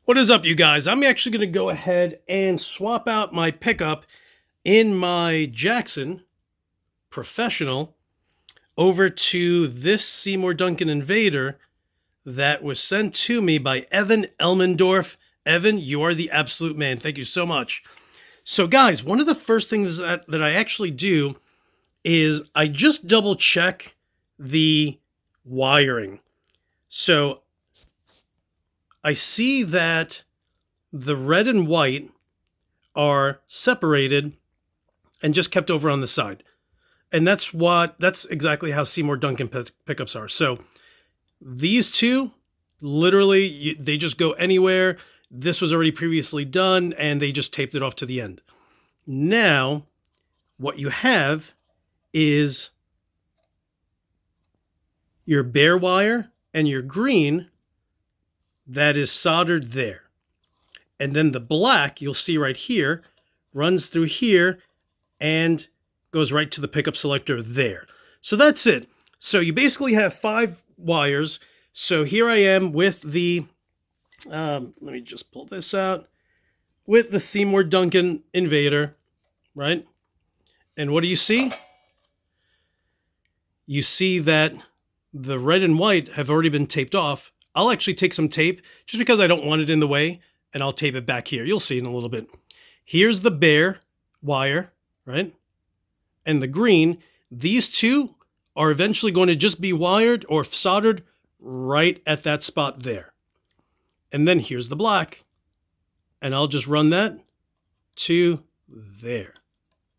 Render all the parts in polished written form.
What is up, you guys? I'm actually going to go ahead and swap out my pickup in my Jackson Professional over to this Seymour Duncan Invader that was sent to me by Evan Elmendorf. Evan, you are the absolute man. Thank you so much. So, guys, one of the first things that I actually do is I just double check the wiring. So I see that the red and white are separated and just kept over on the side. And that's exactly how Seymour Duncan pickups are. So these two, literally, they just go anywhere. This was already previously done, and they just taped it off to the end. Now, what you have is your bare wire and your green that is soldered there. And then the black, you'll see right here, runs through here and goes right to the pickup selector there. So that's it. So you basically have 5 wires. So here I am with the, let me just pull this out, with the Seymour Duncan Invader, right? And what do you see? You see that the red and white have already been taped off. I'll actually take some tape just because I don't want it in the way, and I'll tape it back here. You'll see in a little bit. Here's the bare wire, right? And the green. These two are eventually going to just be wired or soldered right at that spot there. And then here's the black. And I'll just run that to there.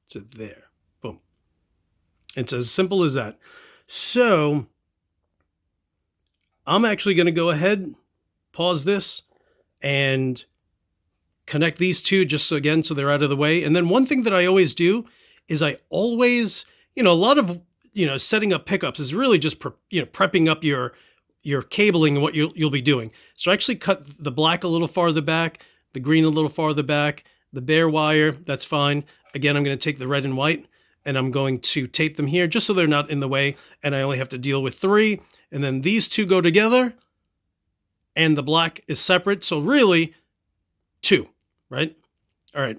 To there. Boom. It's as simple as that. So I'm actually going to go ahead, pause this, and connect these two just so, again, so they're out of the way. And then one thing that I always do is I always, a lot of, setting up pickups is really just, prepping up your cabling and what you'll be doing. So I actually cut the black a little farther back, the green a little farther back, the bare wire, that's fine. Again, I'm going to take the red and white and I'm going to tape them here just so they're not in the way. And I only have to deal with 3. And then these two go together and the black is separate. So really 2, right? All right,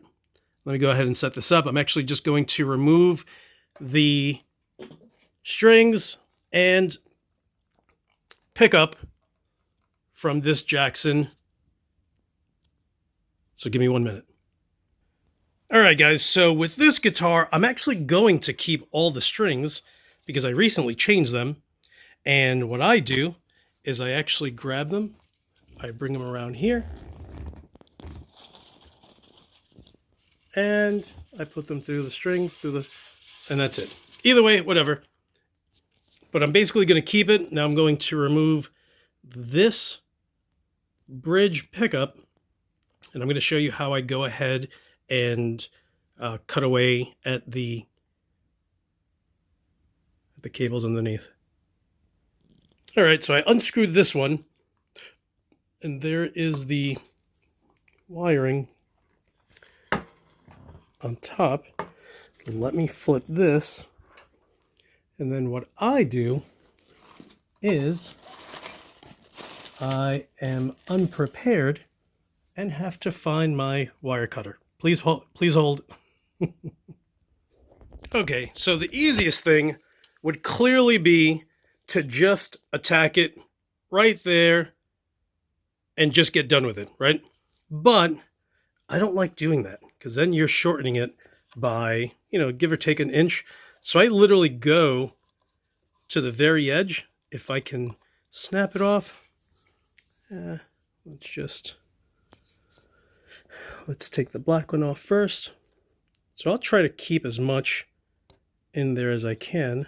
let me go ahead and set this up. I'm actually just going to remove the strings and pickup from this Jackson. So give me 1 minute. All right, guys, so with this guitar, I'm actually going to keep all the strings because I recently changed them. And what I do is I actually grab them, I bring them around here, and I put them through the string, and that's it. Either way, whatever. But I'm basically going to keep it. Now I'm going to remove this bridge pickup, and I'm going to show you how I go ahead and cut away at the cables underneath. All right, so I unscrewed this one, and there is the wiring on top. Let me flip this, and then what I do is I am unprepared and have to find my wire cutter. Please hold. Please hold. Okay, so the easiest thing would clearly be to just attack it right there and just get done with it, right? But I don't like doing that because then you're shortening it by, give or take an inch. So I literally go to the very edge. If I can snap it off, let's take the black one off first. So I'll try to keep as much in there as I can.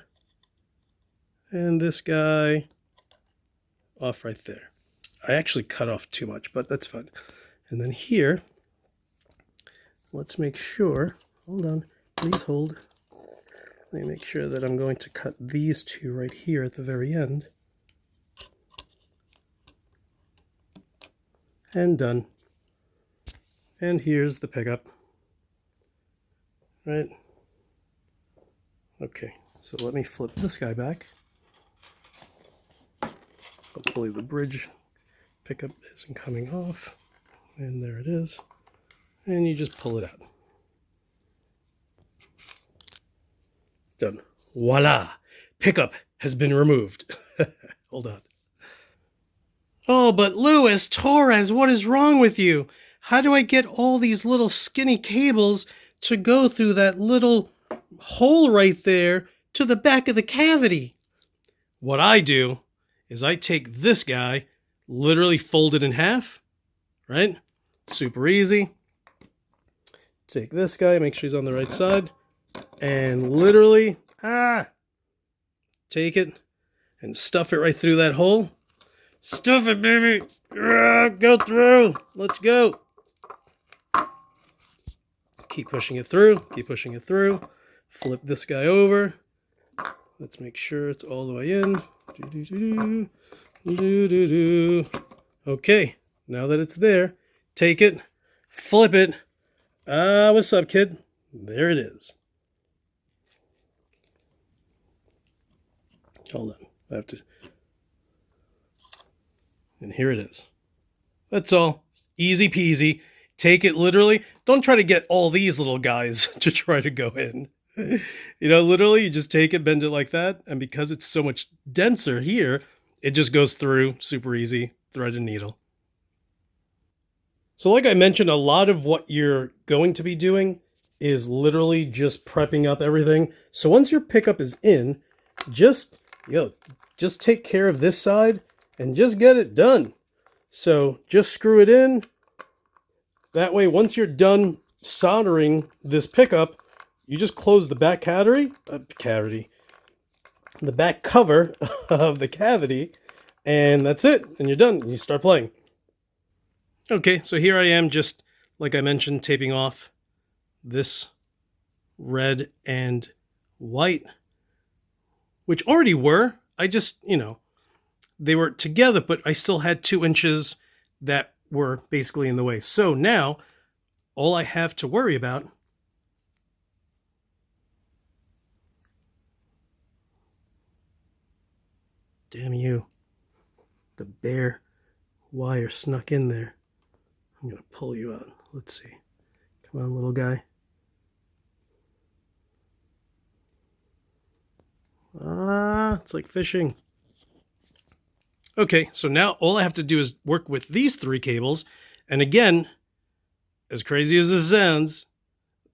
And this guy off right there. I actually cut off too much, but that's fine. And then here, let's make sure, hold on, please hold. Let me make sure that I'm going to cut these two right here at the very end. And done. And here's the pickup. Right? Okay, so let me flip this guy back. Hopefully the bridge pickup isn't coming off. And there it is. And you just pull it out. Done. Voila! Pickup has been removed. Hold on. Oh, but Luis Torres, what is wrong with you? How do I get all these little skinny cables to go through that little hole right there to the back of the cavity? What I do is I take this guy, literally fold it in half, right? Super easy. Take this guy, make sure he's on the right side, and literally, take it and stuff it right through that hole. Stuff it, baby! Go through! Let's go! Keep pushing it through, keep pushing it through. Flip this guy over. Let's make sure it's all the way in. Okay, now that it's there, take it, flip it. What's up, kid? There it is. Hold on, I have to. And here it is. That's all. Easy peasy. Take it literally. Don't try to get all these little guys to try to go in. You know, literally, you just take it, bend it like that, and because it's so much denser here, it just goes through super easy, thread and needle. So like I mentioned, a lot of what you're going to be doing is literally just prepping up everything. So once your pickup is in, just take care of this side and just get it done. So just screw it in. That way, once you're done soldering this pickup, you just close the back the back cover of the cavity, and that's it. And you're done. And you start playing. Okay, so here I am, just like I mentioned, taping off this red and white, which already were. I just, they were together, but I still had 2 inches that were basically in the way. So now, all I have to worry about damn you, the bare wire snuck in there. I'm going to pull you out. Let's see. Come on, little guy. It's like fishing. Okay, so now all I have to do is work with these 3 cables. And again, as crazy as this sounds,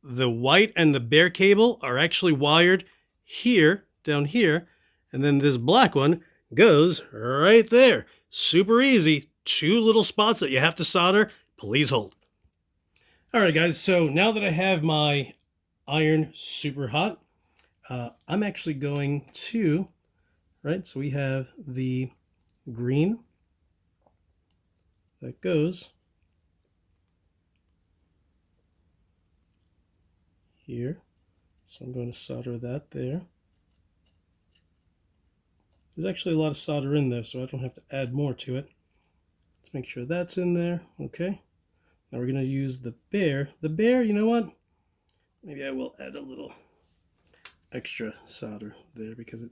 the white and the bare cable are actually wired here, down here, and then this black one goes right there. Super easy. 2 little spots that you have to solder. Please hold. All right, guys, so now that I have my iron super hot, I'm actually going to, right, so we have the green that goes here. So I'm going to solder that there. There's actually a lot of solder in there, so I don't have to add more to it. Let's make sure that's in there. Okay. Now we're going to use the bare. The bare, you know what? Maybe I will add a little extra solder there because it...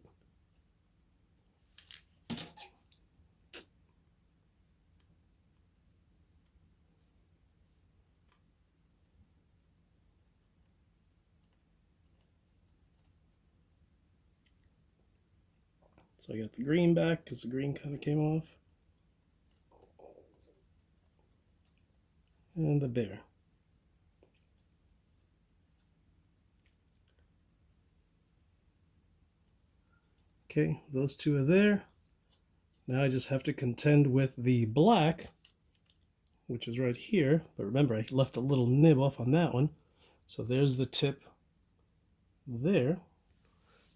So I got the green back because the green kind of came off. And the bare. Okay, those 2 are there. Now I just have to contend with the black, which is right here. But remember, I left a little nib off on that one. So there's the tip there.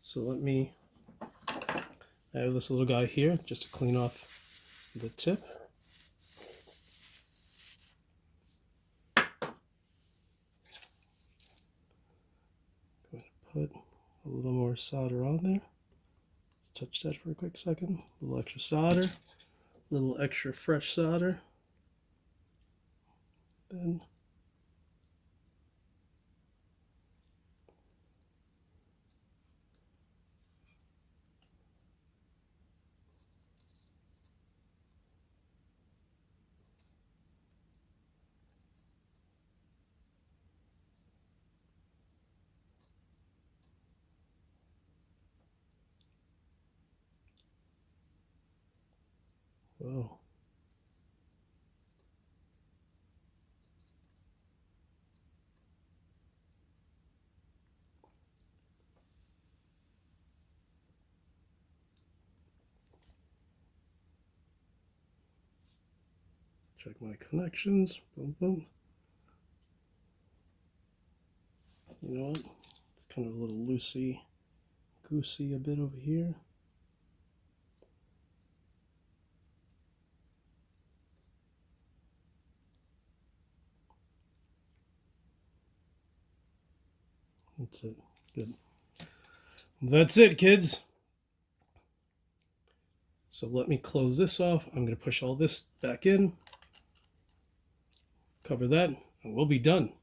So let me... I have this little guy here just to clean off the tip. Going to put a little more solder on there. Let's touch that for a quick second. A little extra solder, a little extra fresh solder. Then Oh. Check my connections. Boom, boom. You know what? It's kind of a little loosey-goosey a bit over here. That's it. Good. That's it, kids. So let me close this off. I'm going to push all this back in, cover that, and we'll be done.